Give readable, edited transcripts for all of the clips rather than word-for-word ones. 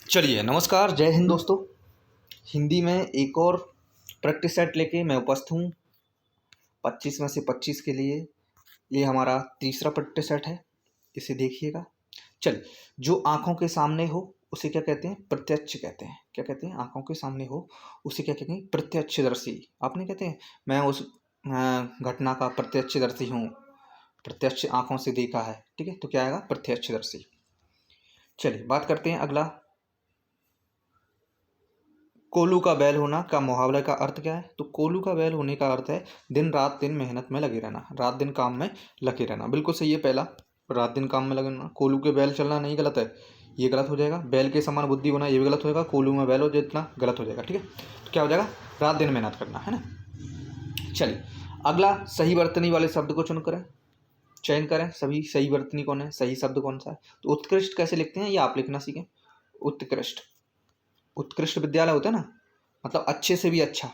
चलिए नमस्कार, जय हिंद दोस्तों। हिंदी में एक और प्रैक्टिस सेट लेके मैं उपस्थित हूँ 25 में से 25 के लिए। ये हमारा तीसरा प्रैक्टिस सेट है, इसे देखिएगा। चलिए, जो आँखों के सामने हो उसे क्या कहते हैं? प्रत्यक्ष कहते हैं। क्या कहते हैं? आँखों के सामने हो उसे क्या कहते हैं? प्रत्यक्षदर्शी। आपने कहते हैं मैं उस घटना का प्रत्यक्षदर्शी हूँ, प्रत्यक्ष आँखों से देखा है। ठीक है, तो क्या आएगा? प्रत्यक्षदर्शी। चलिए बात करते हैं अगला। कोल्हू का बैल होना का मुहावरे का अर्थ क्या है? तो कोल्हू का बैल होने का अर्थ है दिन रात दिन मेहनत में लगे रहना, रात दिन काम में लगे रहना। बिल्कुल सही है पहला, रात दिन काम में लगे रहना। कोल्हू के बैल चलना नहीं गलत है, ये गलत हो जाएगा। बैल के समान बुद्धि होना ये भी गलत हो जाएगा। कोल्हू में बैल हो जितना गलत हो जाएगा। ठीक है, तो क्या हो जाएगा? रात दिन मेहनत करना, है ना। चलिए अगला, सही वर्तनी वाले शब्द को चयन करें। सभी सही वर्तनी कौन है? सही शब्द कौन सा है? तो उत्कृष्ट कैसे लिखते हैं ये आप लिखना सीखें। उत्कृष्ट, उत्कृष्ट विद्यालय होता है ना, मतलब अच्छे से भी अच्छा।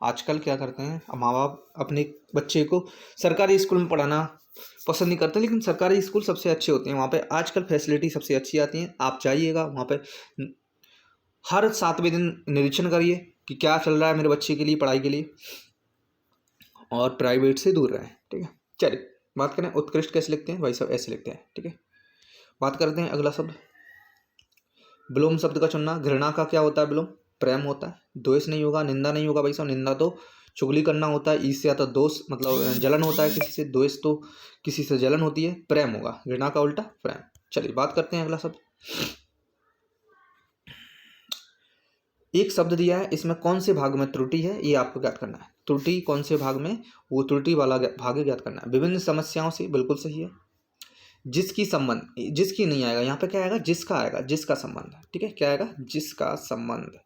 आजकल क्या करते हैं माँ बाप, अपने बच्चे को सरकारी स्कूल में पढ़ाना पसंद नहीं करते, लेकिन सरकारी स्कूल सबसे अच्छे होते हैं। वहाँ पे आजकल फैसिलिटी सबसे अच्छी आती हैं। आप जाइएगा वहाँ पे, हर 7वें दिन निरीक्षण करिए कि क्या चल रहा है मेरे बच्चे के लिए, पढ़ाई के लिए, और प्राइवेट से दूर रहें। ठीक है, चलिए बात करें उत्कृष्ट कैसे लिखते हैं। भाई साहब ऐसे लिखते हैं। ठीक है, बात करते हैं अगला शब्द, विलोम शब्द का चुनना। घृणा का क्या होता है? विलोम प्रेम होता है। द्वेष नहीं होगा, निंदा नहीं होगा भाई साहब। निंदा तो चुगली करना होता है, ईर्ष्या तो दोष मतलब जलन होता है किसी से, द्वेष तो किसी से जलन होती है। प्रेम होगा घृणा का उल्टा प्रेम। चलिए बात करते हैं अगला शब्द। एक शब्द दिया है, इसमें कौन से भाग में त्रुटि है ये आपको ज्ञात करना है। त्रुटि कौन से भाग में, वो त्रुटि वाला भाग ज्ञात करना है। विभिन्न समस्याओं से, बिल्कुल सही है। जिसकी संबंध, जिसकी नहीं आएगा यहाँ पे, क्या आएगा? जिसका आएगा, जिसका संबंध। ठीक है, क्या आएगा? जिसका संबंध।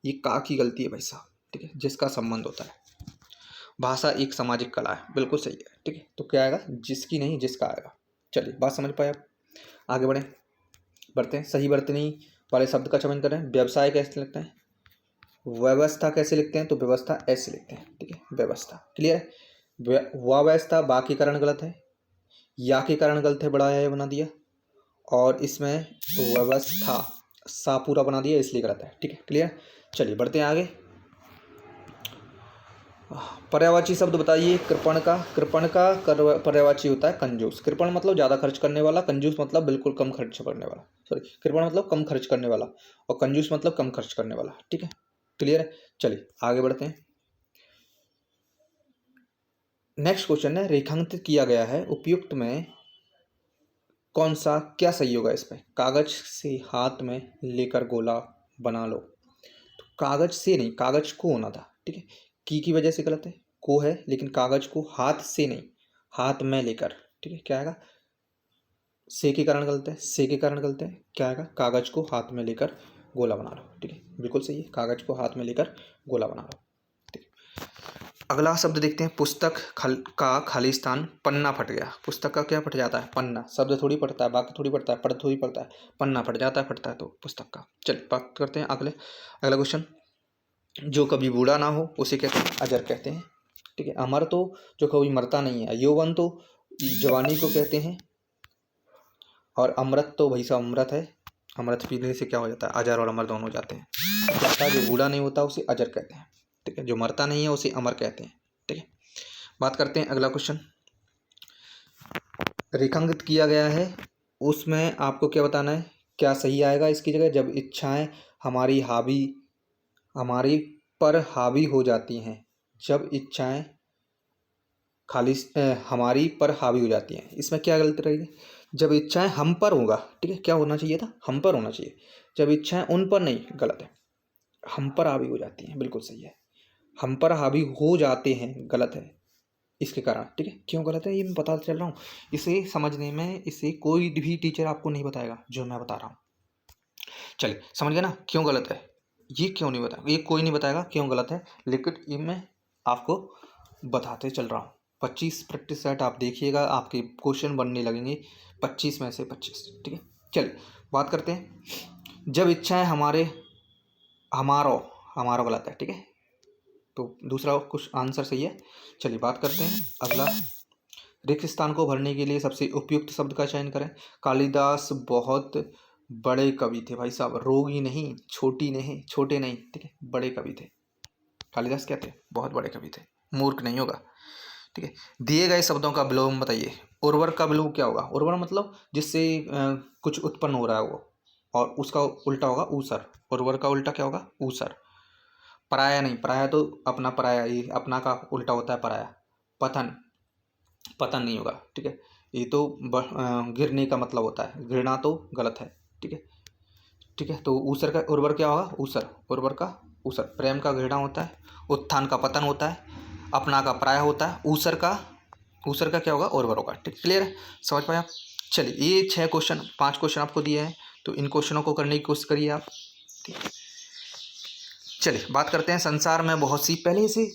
ये का की गलती है भाई साहब। ठीक है, जिसका संबंध होता है। भाषा एक सामाजिक कला है, बिल्कुल सही है। ठीक है, तो क्या आएगा? जिसकी नहीं, जिसका आएगा। चलिए बात समझ पाए आप, आगे बढ़ते हैं। सही वर्तनी वाले शब्द का चयन करें। व्यवसाय कैसे लिखते हैं? व्यवस्था कैसे लिखते हैं? तो व्यवस्था ऐसे लिखते हैं। ठीक है, व्यवस्था। क्लियर है। व्यवस्था बाकी कारण गलत है, या के कारण गलत है, बड़ा है बना दिया, और इसमें व्यवस्था सा पूरा बना दिया, इसलिए गलत है। ठीक है, क्लियर। चलिए बढ़ते हैं आगे। पर्यायवाची शब्द बताइए। कृपण का पर्यायवाची होता है कंजूस। कृपण मतलब ज़्यादा खर्च करने वाला, कंजूस मतलब बिल्कुल कम खर्च करने वाला। सॉरी, कृपण मतलब कम खर्च करने वाला, और कंजूस मतलब कम खर्च करने वाला। ठीक है, क्लियर है। चलिए आगे बढ़ते हैं। नेक्स्ट क्वेश्चन है, रेखांकित किया गया है उपयुक्त में कौन सा, क्या सही होगा इसमें? कागज से हाथ में लेकर गोला बना लो। तो कागज से नहीं, कागज को होना था। ठीक है, की वजह से गलत है, को है, लेकिन कागज को हाथ से नहीं, हाथ में लेकर। ठीक है, क्या आएगा? से के कारण गलत है, से के कारण गलत है। क्या आएगा? कागज को हाथ में लेकर गोला बना लो। ठीक है, बिल्कुल सही है, कागज को हाथ में लेकर गोला बना लो। अगला शब्द देखते हैं। पुस्तक का खाली स्थान, पन्ना फट गया। पुस्तक का क्या फट जाता है? पन्ना। शब्द थोड़ी पढ़ता है, वाक्य थोड़ी पढ़ता है, पढ़ थोड़ी पढ़ता है, पन्ना फट जाता है, फटता है तो पुस्तक का। चलिए बात करते हैं अगला क्वेश्चन। जो कभी बूढ़ा ना हो उसे कहते हैं? अजर कहते हैं। ठीक है, अमर तो जो कभी मरता नहीं है। यौवन तो जवानी को कहते हैं, और अमृत तो भाई साहब अमृत है, अमृत पीने से क्या हो जाता है? अजर और अमर दोनों हो जाते हैं। जो बूढ़ा नहीं होता उसे अजर कहते हैं। ठीक है, जो मरता नहीं है उसे अमर कहते हैं। ठीक है, बात करते हैं अगला क्वेश्चन। रेखांकित किया गया है, उसमें आपको क्या बताना है, क्या सही आएगा इसकी जगह? जब इच्छाएं हमारी पर हावी हो जाती हैं। जब इच्छाएं हमारी पर हावी हो जाती हैं, इसमें क्या गलती रहेगी? जब इच्छाएं हम पर होगा। ठीक है, क्या होना चाहिए था? हम पर होना चाहिए। जब इच्छाएं उन पर नहीं, गलत है, हम पर हावी हो जाती हैं, बिल्कुल सही है। हम पर हावी हो जाते हैं, गलत है इसके कारण। ठीक है, क्यों गलत है ये मैं बता चल रहा हूँ। इसे समझने में, इसे कोई भी टीचर आपको नहीं बताएगा जो मैं बता रहा हूँ। चलिए समझ गए ना क्यों गलत है? ये क्यों नहीं बताएगा, ये कोई नहीं बताएगा क्यों गलत है, लेकिन ये मैं आपको बताते चल रहा हूँ। 25 प्रैक्टिस सेट आप देखिएगा, आपके क्वेश्चन बनने लगेंगे 25 में से 25। ठीक है, चलिए बात करते हैं। जब इच्छाएं हमारो गलत है। ठीक है, तो दूसरा कुछ आंसर सही है। चलिए बात करते हैं अगला। रिक्त स्थान को भरने के लिए सबसे उपयुक्त शब्द का चयन करें। कालिदास बहुत बड़े कवि थे भाई साहब, रोगी नहीं, छोटे नहीं, ठीक है, बड़े कवि थे। कालिदास क्या थे? बहुत बड़े कवि थे, मूर्ख नहीं होगा, ठीक है। दिए गए शब्दों का विलोम बताइए। उर्वर का विलोम क्या होगा? उर्वर मतलब जिससे कुछ उत्पन्न हो रहा है वो, और उसका उल्टा होगा ऊसर। उर्वर का उल्टा क्या होगा? ऊसर। पराया नहीं, पराया तो अपना, पराया ये अपना का उल्टा होता है पराया। पतन, पतन नहीं होगा, ठीक है। ये तो गिरने का मतलब होता है, घृणा तो गलत है, ठीक है, ठीक है। तो ऊसर का उर्वर क्या होगा? ऊसर, उर्वर का ऊसर। प्रेम का घृणा होता है, उत्थान का पतन होता है, अपना का पराया होता है, ऊसर का क्या होगा? उर्वर होगा, ठीक, क्लियर है? समझ पाए आप? चलिए, ये 6 क्वेश्चन, 5 क्वेश्चन आपको दिए हैं, तो इन क्वेश्चनों को करने की कोशिश करिए आप, ठीक है। चलिए बात करते हैं संसार में बहुत सी, पहले से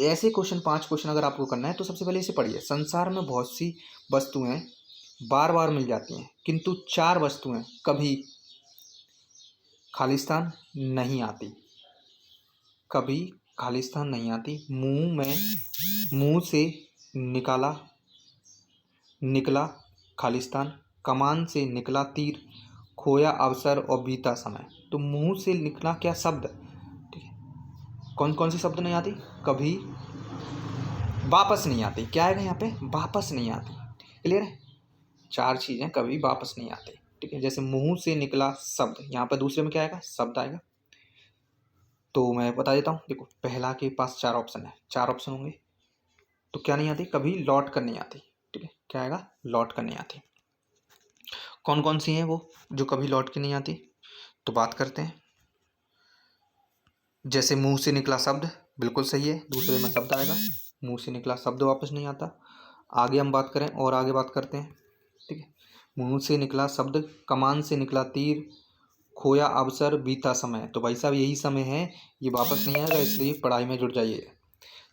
ऐसे क्वेश्चन 5 क्वेश्चन अगर आपको करना है तो सबसे पहले इसे पढ़िए। संसार में बहुत सी वस्तुएं बार बार मिल जाती हैं, किंतु 4 वस्तुएं कभी खालिस्तान नहीं आती, कभी खालिस्तान नहीं आती। मुंह से निकाला निकला खालिस्तान, कमान से निकला तीर, खोया अवसर और बीता समय। तो मुंह से निकला क्या शब्द, ठीक है, कौन कौन से शब्द नहीं आती? कभी, वापस नहीं आती, क्या आएगा यहाँ पे? वापस नहीं आती, क्लियर है? 4 चीजें कभी वापस नहीं आती, ठीक है। जैसे मुंह से निकला शब्द, यहाँ पर दूसरे में क्या आएगा? शब्द आएगा। तो मैं बता देता हूँ, देखो पहला के पास 4 ऑप्शन है, 4 ऑप्शन होंगे, तो क्या नहीं आती? कभी लौट कर नहीं आती, ठीक है, क्या आएगा? लौट कर नहीं आती। कौन कौन सी हैं वो जो कभी लौट के नहीं आती? तो बात करते हैं। जैसे मुंह से निकला शब्द, बिल्कुल सही है, दूसरे में शब्द आएगा, मुंह से निकला शब्द वापस नहीं आता। आगे हम बात करें, और आगे बात करते हैं, ठीक है। मुंह से निकला शब्द, कमान से निकला तीर, खोया अवसर, बीता समय। तो भाई साहब यही समय है, ये वापस नहीं आएगा, इसलिए पढ़ाई में जुट जाइए।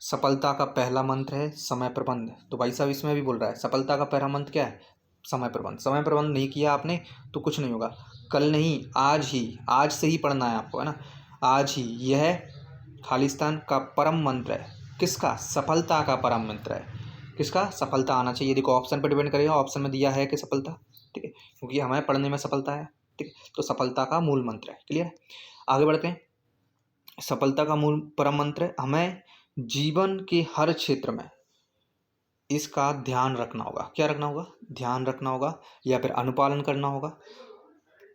सफलता का पहला मंत्र है समय प्रबंध। तो भाई साहब इसमें भी बोल रहा है सफलता का पहला मंत्र क्या है? समय प्रबंध। समय प्रबंध नहीं किया आपने तो कुछ नहीं होगा। कल नहीं, आज ही, आज से ही पढ़ना है आपको, है ना, आज ही। यह खालिस्तान का परम मंत्र है। किसका? सफलता का परम मंत्र है। किसका? सफलता आना चाहिए। देखो ऑप्शन पर डिपेंड करेगा, ऑप्शन में दिया है कि सफलता, ठीक है, क्योंकि हमें पढ़ने में सफलता है, ठीक है, तो सफलता का मूल मंत्र है, क्लियर है? आगे बढ़ते हैं। सफलता का मूल परम मंत्र, हमें जीवन के हर क्षेत्र में इसका ध्यान रखना होगा। क्या रखना होगा? ध्यान रखना होगा, या फिर अनुपालन करना होगा।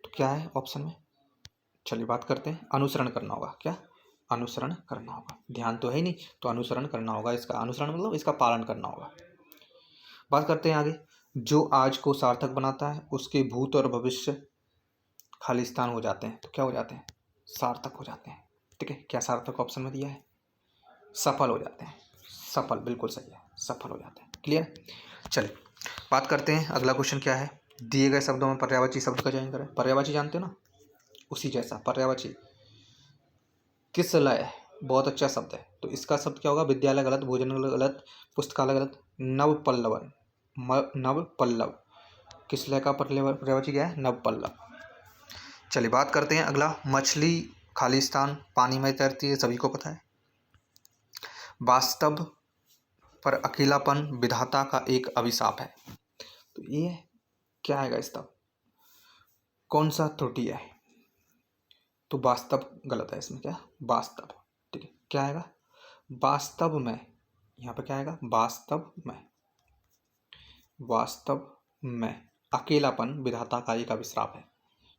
तो क्या है ऑप्शन में? चलिए बात करते हैं। अनुसरण करना होगा। क्या? अनुसरण करना होगा। ध्यान तो है ही नहीं, तो अनुसरण करना होगा। इसका अनुसरण मतलब इसका पालन करना होगा। बात करते हैं आगे। जो आज को सार्थक बनाता है उसके भूत और भविष्य खालिस्तान हो जाते हैं। तो क्या हो जाते हैं? सार्थक हो जाते हैं, ठीक है। क्या सार्थक ऑप्शन में दिया है? सफल हो जाते हैं। सफल, बिल्कुल सही है, सफल हो जाते हैं, क्लियर। चलिए बात करते हैं, अगला क्वेश्चन क्या है। दिए गए शब्दों में पर्यायवाची शब्द का चयन करें। पर्यायवाची जानते हो ना, उसी जैसा पर्यायवाची। किस लय, बहुत अच्छा शब्द है। तो इसका शब्द क्या होगा? विद्यालय गलत, भोजन गलत, पुस्तकालय गलत। नव पल्लवन, नव पल्लव, किस लय का पर्यायवाची क्या है? नव पल्लव। चलिए बात करते हैं अगला। मछली खालिस्तान पानी में तैरती है, सभी को पता है। वास्तव पर अकेलापन विधाता का एक अभिशाप है। तो ये क्या आएगा? इसका कौन सा त्रुटि है? तो वास्तव गलत है इसमें। क्या? वास्तव, ठीक है। क्या आएगा? वास्तव में, यहाँ पर क्या आएगा? वास्तव में, वास्तव में अकेलापन विधाता का एक अभिशाप है,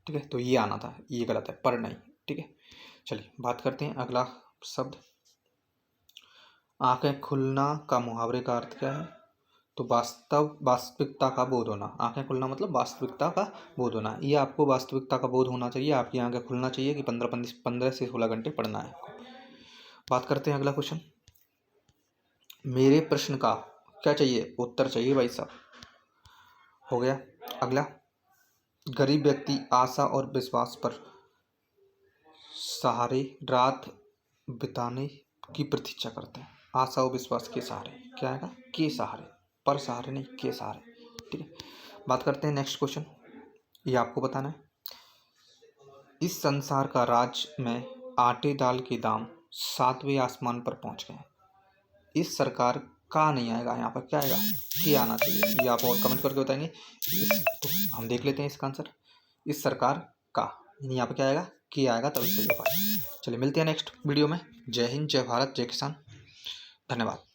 ठीक है। तो ये आना था, ये गलत है, पर नहीं, ठीक है। चलिए बात करते हैं अगला शब्द। आंखें खुलना का मुहावरे का अर्थ क्या है? तो वास्तविकता का बोध होना। आंखें खुलना मतलब वास्तविकता का बोध होना। ये आपको वास्तविकता का बोध होना चाहिए, आपकी आंखें खुलना चाहिए कि 15 से 16 घंटे पढ़ना है। बात करते हैं अगला क्वेश्चन। मेरे प्रश्न का क्या चाहिए? उत्तर चाहिए भाई साहब। हो गया। अगला, गरीब व्यक्ति आशा और विश्वास पर सहारे रात बिताने की प्रतीक्षा करते हैं। आशा और विश्वास के सहारे, क्या आएगा? के सहारे, पर सहारे नहीं, के सहारे, ठीक है। बात करते हैं नेक्स्ट क्वेश्चन, ये आपको बताना है। इस संसार का राज में आटे दाल के दाम 7वें आसमान पर पहुंच गए हैं। इस सरकार का नहीं आएगा, यहाँ पर क्या आएगा? के आना चाहिए। ये आप और कमेंट करके बताएंगे। तो हम देख लेते हैं इसका आंसर। इस सरकार का, यहाँ पे क्या आएगा, की आएगा, तभी सही हो पाएगा। चलिए मिलते हैं नेक्स्ट वीडियो में। जय हिंद, जय भारत, जय किसान। धन्यवाद।